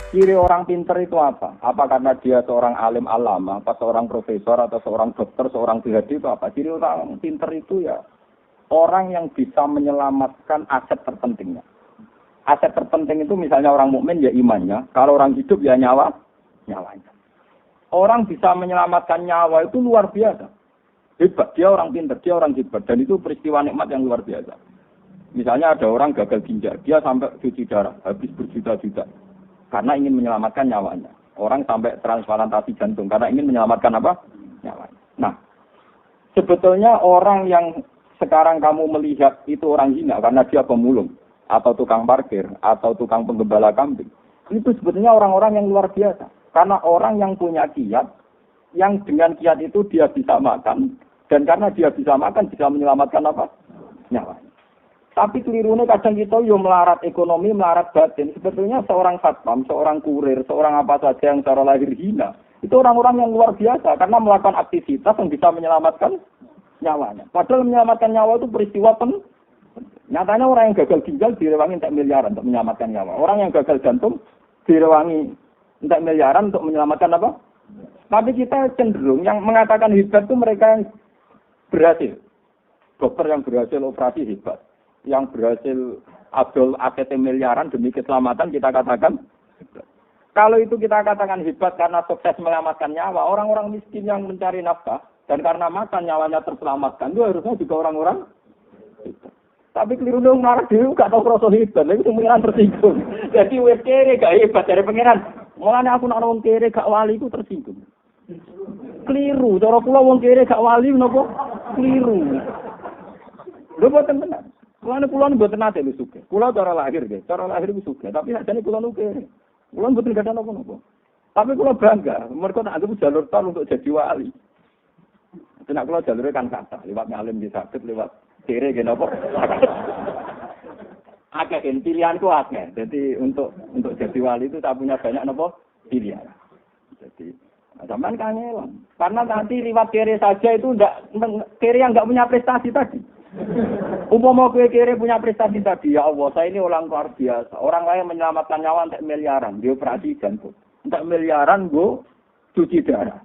Ciri orang pinter itu apa? Apa karena dia seorang alim alama, apa seorang profesor, atau seorang dokter, seorang PhD itu apa? Ciri orang pinter itu ya orang yang bisa menyelamatkan aset terpentingnya. Aset terpenting itu misalnya orang mukmin ya imannya, kalau orang hidup ya nyawanya. Orang bisa menyelamatkan nyawa itu luar biasa. Hebat, dia orang pinter, dia orang hebat, dan itu peristiwa nikmat yang luar biasa. Misalnya ada orang gagal ginjal, dia sampai cuci darah, habis berjuta-juta. Karena ingin menyelamatkan nyawanya. Orang sampai transplantasi jantung karena ingin menyelamatkan apa? Nyawanya. Nah, sebetulnya orang yang sekarang kamu melihat itu orang hina karena dia pemulung atau tukang parkir atau tukang penggembala kambing. Itu sebetulnya orang-orang yang luar biasa. Karena orang yang punya kiat, yang dengan kiat itu dia bisa makan dan karena dia bisa makan bisa menyelamatkan apa? Nyawanya. Tapi kelirunya kadang kita yo melarat ekonomi, melarat batin. Sebetulnya seorang satpam, seorang kurir, seorang apa saja yang secara lahir hina, itu orang-orang yang luar biasa karena melakukan aktivitas yang bisa menyelamatkan nyawanya. Padahal menyelamatkan nyawa itu peristiwa nyatanya orang yang gagal ginjal direwangi entek miliaran untuk menyelamatkan nyawa. Orang yang gagal jantung direwangi entek miliaran untuk menyelamatkan apa? Tapi kita cenderung yang mengatakan hebat itu mereka yang berhasil. Dokter yang berhasil operasi hebat. Yang berhasil adol AKT miliaran demi keselamatan kita katakan hebat. Kalau itu kita katakan hebat karena sukses menyelamatkan nyawa, orang-orang miskin yang mencari nafkah dan karena makan nyawanya terselamatkan itu harusnya juga orang-orang hebat. Tapi keliru dong marah dulu gak tahu rasa hebat, lagi pengiran tersinggung. Jadi wes kere gak hebat dari pengiran. Mulanya aku nak wong kere gak wali itu tersinggung. Keliru, cara kula wong kere gak wali napa? Keliru. Lho boten benar. Kula mboten nate lho sugih. Kula cara lahir nggih, cara lahir ku sugih, tapi sakjane kula nu kere. Kula mboten gadah napa-napa. Tapi kula bangga, mergo tak anggap jalur tol untuk jadi wali. Tenak kula jalure kan kata, lewat ngalim di sakit, lewat kere nggih napa. Akeh pilihanku akeh. Jadi untuk jadi wali itu tak punya banyak napa pilihan. Jadi sampean kangelan. Karena nanti liwat kere saja itu ndak kere yang enggak punya prestasi tadi. Umpama kowe kere punya prestasi tadi, ya Allah, saya ini orang luar biasa. Orang lain menyelamatkan nyawa entek miliaran, dioperasi jantung. Entek miliaran go cuci darah.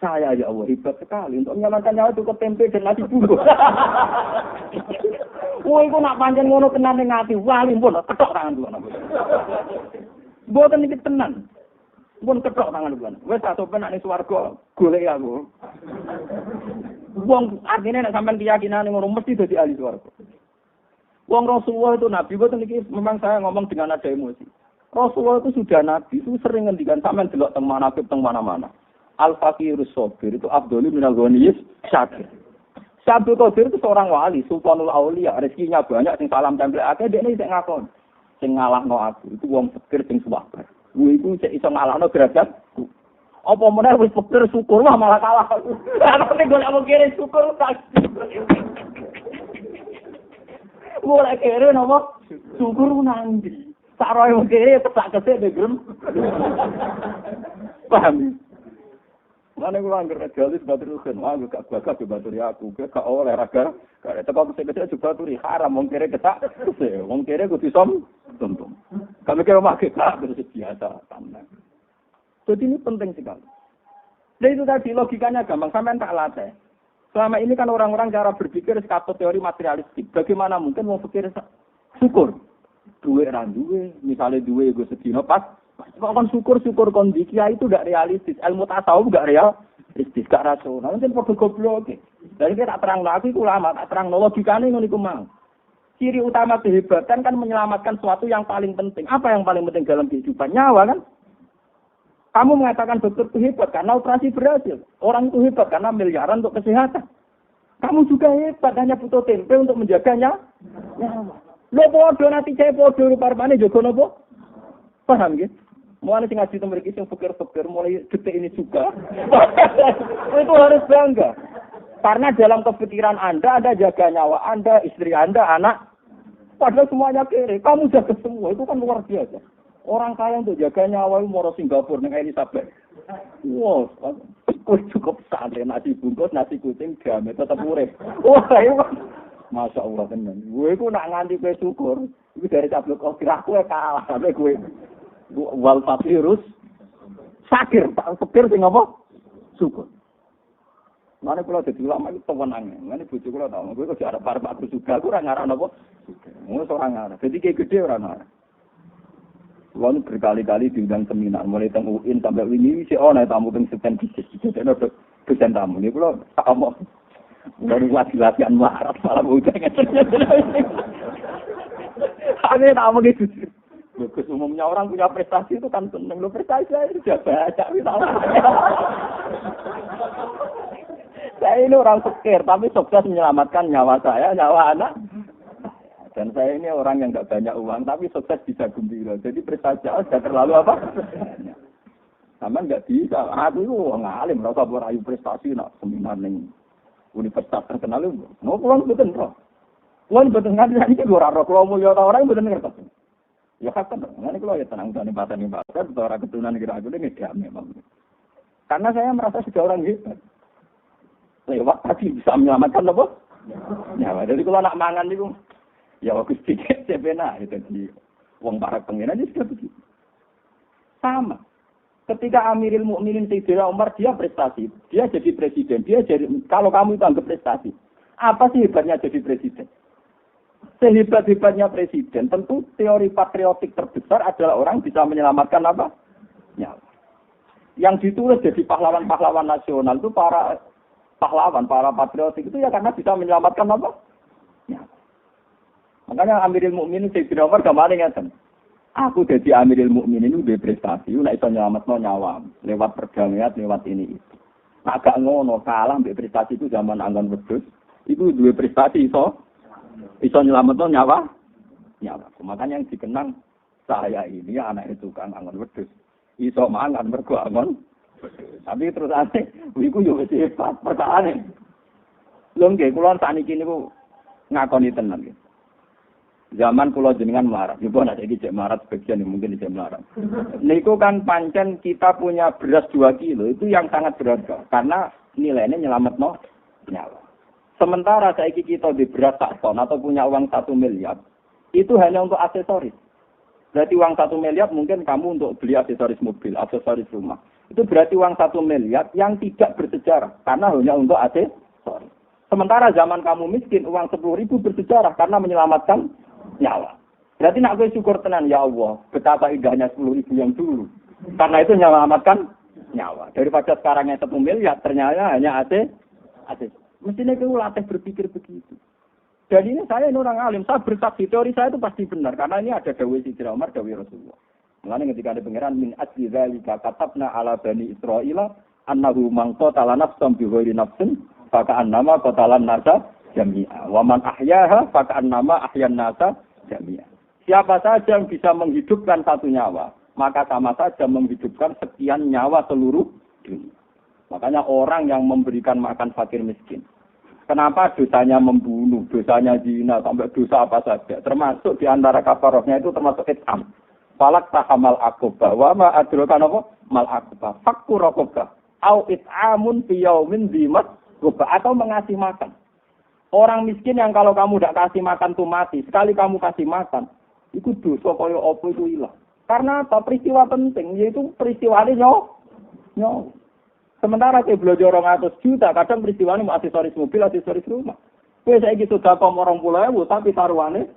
Saya ya Allah hebat sekali untuk menyelamatkan nyawa cukup tempe dan nasi bungkus. Woi, kok nak pancen ngono tenan ning ati, wali pun ketok tangan kula. Mboten iki tenan. Pun ketok tangan kula. Wis tak sopen nek swarga golek aku. Wong artine nek sampean keyakinane ngono mesti dadi ahli swarga. Wong Rasulullah itu nabi, boten iki memang saya ngomong dengan ada emosi. Rasulullah itu sudah nabi, itu sering ngendikan sampean delok teng manaqib teng mana-mana. Al-Faqirus Sabir itu Abdul minal Ghaniyis Syakir. Syabdul Qadir itu seorang wali, Sultanul Aulia, rezekinya banyak, sing salam tempel akeh, dekne sing ngakon. Sing ngalahno aku, itu wong fakir sing sabar. Kuwi iku sik iso ngalahno derajatku. Apa meneh wis fakir syukur wah malah kalah. Ana nek golek wong kere syukur tak. Mulai kere napa? Syukur nanti. Saroe wong kere petak kesek begrem. Paham? Mana gue angker jalis batur kan, wah gue gak bagas coba turi aku, gak oleh raga, gak teko kecil coba turi haram, wong kere ketak, wong kere gue disom, tuntung. Kami kira mah kita terus biasa, tenang. Jadi ini penting sekali. Dan itu tadi logikanya gampang, sampai tak latih. Selama ini kan orang-orang cara berpikir sekatut teori materialistik. Bagaimana mungkin mau pikir syukur, duwe randuwe, misalnya duwe gue sedino pas. Kan syukur kondisi itu tidak realistis. Ilmu tasawuf tidak realistis, tidak rasional. Mungkin perlu goblok. Jadi kita tak terang lagi ulama, tak terang logikanya ngono iku mang. Ciri utama kehebatan kan menyelamatkan sesuatu yang paling penting. Apa yang paling penting dalam kehidupan? Nyawa kan? Kamu mengatakan dokter itu hebat karena operasi berhasil. Orang itu hebat karena miliaran untuk kesehatan. Kamu juga hebat hanya butuh tempe untuk menjaganya. Nyawa. Lo podo nanti saya podo parmane jogo nopo? Paham gitu? Mulai sing ngaji mriki sing fikir-fikir mulai detik ini juga. Itu harus bangga. Karena dalam kepikiran Anda jaga nyawa Anda, istri Anda, anak. Padahal semuanya kere. Kamu jaga semua. Itu kan luar biasa. Orang kaya untuk jaga nyawa itu mau Singapura dengan Elizabeth. Wow, cukup santai nasi bungkus, nasi kucing, gamet tetap urip. Wah, itu Masya Allah tenan. Gue itu nak nganti kowe syukur. Itu dari cablok kira aku kalah sampai gue. Wal fakirus sakir, tak fakir sing apa? Syukur. Mane kula dadi ulama iki tewenange. Mane bojo kula tau, kowe kok arep arep aku juga, aku ora ngarep napa? Ngono ora ngarep. Dadi ki gede ora ngarep. Wong berkali-kali diundang seminar, mulai teng UIN sampai wingi sik ana tamu teng Seten Bisnis. Dene dosen tamu niku kula tak omong. Baru latihan marat malah udah. Ane tamu gitu. Bagus umumnya orang punya prestasi itu kan seneng lo prestasi saya sudah baca misalnya. Saya ini orang fakir tapi sukses menyelamatkan nyawa saya, nyawa anak. Dan saya ini orang yang tidak banyak uang tapi sukses bisa gembira. Jadi prestasi saya sudah terlalu apa? Sama nggak bisa. Aku itu orang alim, rasa berayu prestasi nak seminar nih universitas terkenal itu. Mau pulang betul roh. Pulang betul nggak bisa ini gue roh. Kalau mau lihat orang betul ngerti. Ya kan, nanti kalau ya tenang tani pasar, orang keturunan kira aku ini tidak memang. Karena saya merasa sudah orang hebat. Lewat tadi bisa menyelamatkan apa? Ya, jadi kalau nak mangan itu, ya waktu sedikit sebenarnya itu di uang para pengiran itu sudah begitu. Sama. Ketika Amirul Mukminin Sayyidina Umar dia prestasi, dia jadi presiden, dia jadi kalau kamu itu anggap prestasi, apa sih hebatnya jadi presiden? Sehebat-hebatnya presiden, tentu teori patriotik terbesar adalah orang bisa menyelamatkan apa? Nyawa. Yang ditulis jadi pahlawan-pahlawan nasional itu para pahlawan, para patriotik itu ya karena bisa menyelamatkan apa? Nyawa. Makanya Amirul Mukminin Sayyidina Umar kemarin ngatakan, aku jadi Amirul Mukminin itu berprestasi, nek iso nyelametno nyawa lewat perdamaian, lewat ini itu. Nah, gak ngono kalah mbek prestasi itu zaman anggon wedhus, itu duwe prestasi iso nyelametno nyawa. Makanya yang dikenang saya ini anak itu kan angon wedhus. Iso mangan mergo angon. Tapi terus aneh, iku yo wis hebat perkarane. Lho nggih, kula sakniki niku ngakoni tenan nggih. Zaman kula jenengan melarat, niku ana iki cek melarat sebagian mungkin cek melarat. Niku kan pancen kita punya beras 2 kilo itu yang sangat berharga karena nilainya nyelametno nyawa. Sementara saiki kita di beras 1 ton atau punya uang 1 miliar, itu hanya untuk aksesoris. Berarti uang 1 miliar mungkin kamu untuk beli aksesoris mobil, aksesoris rumah. Itu berarti uang 1 miliar yang tidak bersejarah, karena hanya untuk aksesoris. Sementara zaman kamu miskin, uang 10.000 bersejarah, karena menyelamatkan nyawa. Berarti nak gue syukur tenan, ya Allah, betapa indahnya 10.000 yang dulu. Karena itu menyelamatkan nyawa. Daripada sekarang yang 1 miliar, ternyata hanya aksesoris. Mestinya kamu latih berpikir begitu. Dan ini saya ini orang alim, saya bersaksi teori saya itu pasti benar karena ini ada dawuh Sayyidina Umar, dawuh Rasulullah. Mengenai ketika ada pangeran min ajli dzalika katabna ala bani Israila annahu man qatala nafsan bi ghairi nafsin fa ka'annama qatalan nasa jami'a wa man ahyaha fa ka'annama ahyan nasa jami'a. Siapa saja yang bisa menghidupkan satu nyawa, maka sama saja menghidupkan sekian nyawa seluruh dunia. Makanya orang yang memberikan makan fakir miskin. Kenapa dosanya membunuh, dosanya zina, sampai dosa apa saja. Termasuk di antara kafarohnya itu termasuk it'am. Falak tahamal akobah. Wa ma adrokan apa? Mal akobah. Fakku rokobah. Au it'amun fiyaumin zimat gobah. Atau mengasih makan. Orang miskin yang kalau kamu tidak kasih makan tuh mati. Sekali kamu kasih makan. Itu dosa kaya apa itu hilang. Karena apa? Peristiwa penting. Yaitu peristiwa ini nyawa. Sementara saya belajar 200 juta, kadang peristiwa ini aksesoris mobil, aksesoris rumah. Kue saya gitu sudah komorong 10.000, tapi taruhannya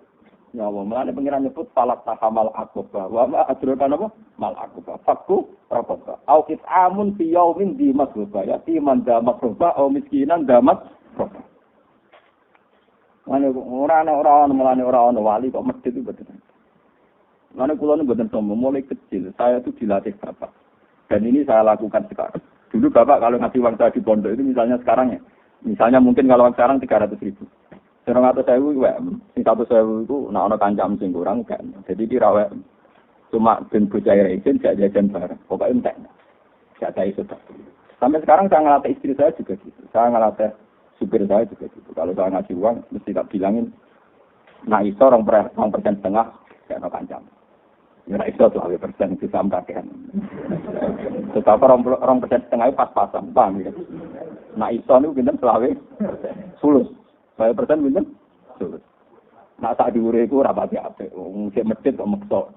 nyawa. Mulanya pengiran nyebut falak tahamal akobah. Wa adrokan apa? Mal akobah. Fakku rokobah. Au it'amun fi yaumin di masrubah. Ya timan damat rubah, au miskinan damat rubah. Mulanya orang wali kok medit itu betul. Mulanya kulon betul sombong, mulai kecil. Saya itu dilatih bapak. Dan ini saya lakukan sekarang. Dulu bapak kalau ngasih uang saya di pondok itu misalnya sekarang ya. Misalnya mungkin kalau sekarang 300.000. 100.000 itu nak ono kancam sing kurang kan. Jadi dirawat cuma ben bocah izin gak jajan bareng. Pokoknya entek. Gak ada itu. Sampai sekarang saya ngelatih istri saya juga gitu. Saya ngelatih supir saya juga gitu. Kalau saya ngasih uang mesti tak bilangin nah iso 2% setengah gak ono kancam. Ya iso 2% bisa mkakean. Tetapi 2% setengah pas-pasan, paham ya. Nah iso niku pinten 20%. Sulus. 20% pinten? Sulus. Nah sak dhuwure iku ora pati apik. Wong sik medhit kok meksa.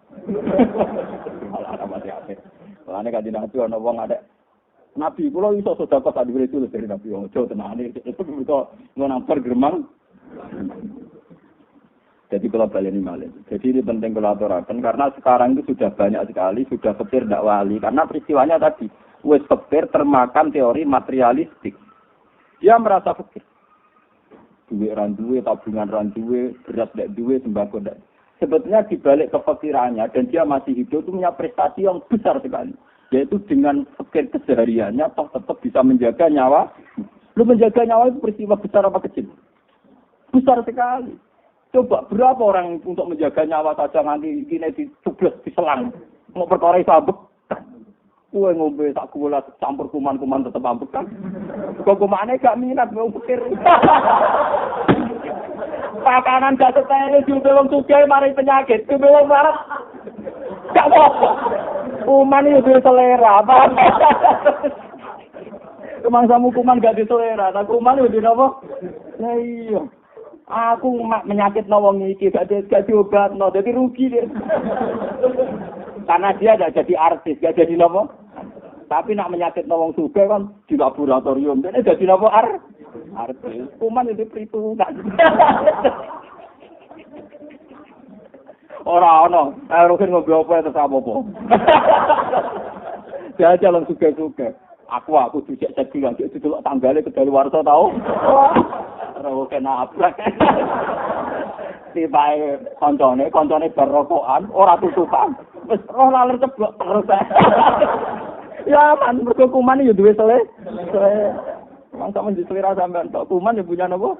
Malah mati akhir. Mulane kanjeng Nabi ana wong ada Nabi kula iso sedekah sak dhuwur itu dari Nabi ojo tenane itu kok ngono geremang. Jadi kalau baleni malih. Jadi ini penting kalau aturaken karena sekarang itu sudah banyak sekali sudah fikir ndak wali karena peristiwanya tadi wis fikir termakan teori materialistik. Dia merasa fikir. Duit ran duwe, tabungan ran duwe, beras ndak duwe, sembako ndak. Sebetulnya dibalik kefikirannya dan dia masih hidup itu punya prestasi yang besar sekali. Yaitu dengan fikir kesehariannya toh tetap bisa menjaga nyawa. Lu menjaga nyawa itu peristiwa besar apa kecil? Besar sekali. Coba berapa orang untuk menjaga nyawa saja nanti kini dicublas, diselang. Mau perkara sabuk. Kue ngombe tak gula campur kuman-kuman tetap ambek kan. Kok kumane gak minat mau pikir. Pakanan gak setene diombe wong sugih mari penyakit. Diombe wong larat. Gak apa. Kuman itu selera. Kemangsamu kuman gak diselera. Nah kuman itu apa? Ya iya. Aku menyakit wong iki gak diobatno, jadi rugi dia. Karena dia gak jadi artis, gak jadi nopo. Tapi nak menyakit wong sugih kan di laboratorium, jadi jadi nopo artis. Kuman itu perhitungan. Ora ono, rugen ngombe apa terus apa-apa. Dia jalan sugih-sugih. Aku dicek sedhi lagi didelok tanggale kedal warsa tau. Ora kena abrak. Tibae koncone berokokan, ora tutupan. Wis roh laler ceblok terus. Ya man, mergo kuman yo duwe sele. Wong sampeyan diselera sampean tok kuman yo punya napa?